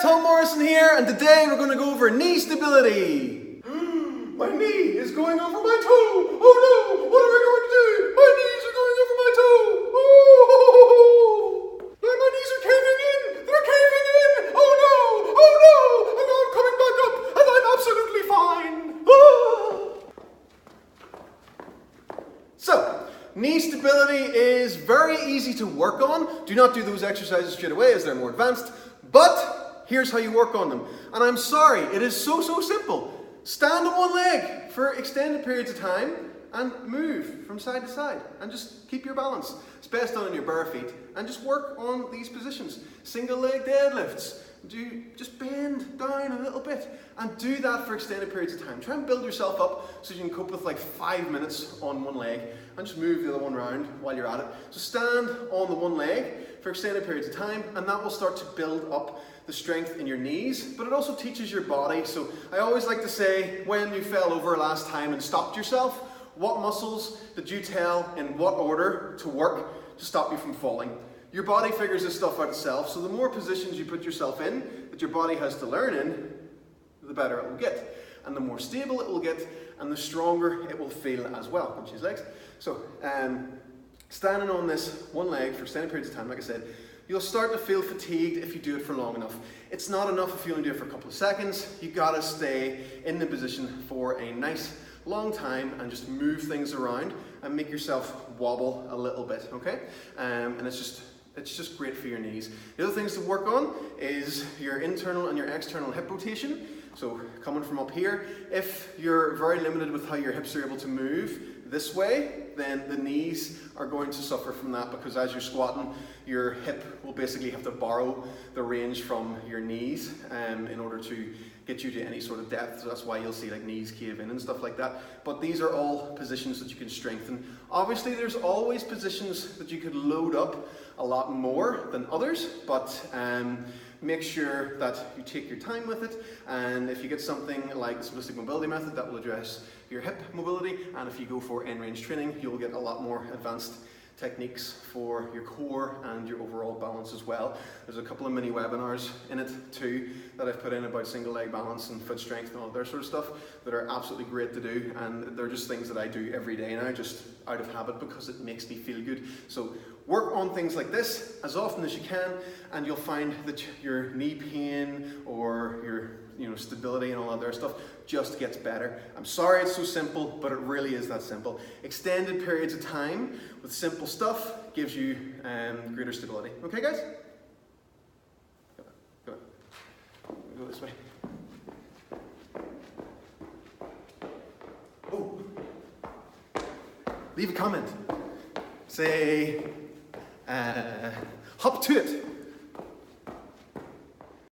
Morrison here, and today we're going to go over knee stability. My knee is going over my toe. Oh no, what am I going to do? My knees are going over my toe. Oh, my knees are caving in. They're caving in. Oh no, and now I'm coming back up, and I'm absolutely fine. So, knee stability is very easy to work on. Do not do those exercises straight away as they're more advanced, but here's how you work on them. And I'm sorry, it is so simple. Stand on one leg for extended periods of time and move from side to side and just keep your balance. It's best done on your bare feet and just work on these positions. Single leg deadlifts. Just bend down a little bit and do that for extended periods of time. Try and build yourself up so you can cope with like 5 minutes on one leg and just move the other one around while you're at it. So stand on the one leg for extended periods of time, and that will start to build up the strength in your knees, but it also teaches your body. So I always like to say, when you fell over last time and stopped yourself, what muscles did you tell in what order to work to stop you from falling? Your body figures this stuff out itself, so the more positions you put yourself in that your body has to learn in, the better it will get. And the more stable it will get, and the stronger it will feel as well. Punch his legs. So, standing on this one leg for extended periods of time, like I said, you'll start to feel fatigued if you do it for long enough. It's not enough if you only do it for a couple of seconds. You gotta stay in the position for a nice long time and just move things around and make yourself wobble a little bit, okay? And it's just great for your knees. The other things to work on is your internal and your external hip rotation. So coming from up here, if you're very limited with how your hips are able to move this way, then the knees are going to suffer from that, because as you're squatting, your hip will basically have to borrow the range from your knees in order to get you to any sort of depth. So that's why you'll see like knees cave in and stuff like that. But these are all positions that you can strengthen. Obviously, there's always positions that you could load up a lot more than others, but make sure that you take your time with it. And if you get something like the simplistic mobility method, that will address your hip mobility. And if you go for end-range training, you'll get a lot more advanced techniques for your core and your overall balance as well. There's a couple of mini webinars in it too that I've put in about single leg balance and foot strength and all that sort of stuff that are absolutely great to do, and they're just things that I do every day now, just out of habit, because it makes me feel good. So work on things like this as often as you can, and you'll find that your knee pain or your stability and all that other stuff just gets better. I'm sorry it's so simple, but it really is that simple. Extended periods of time with simple stuff gives you greater stability. Okay, guys? Go on. Go this way. Oh. Leave a comment. Say, hop to it.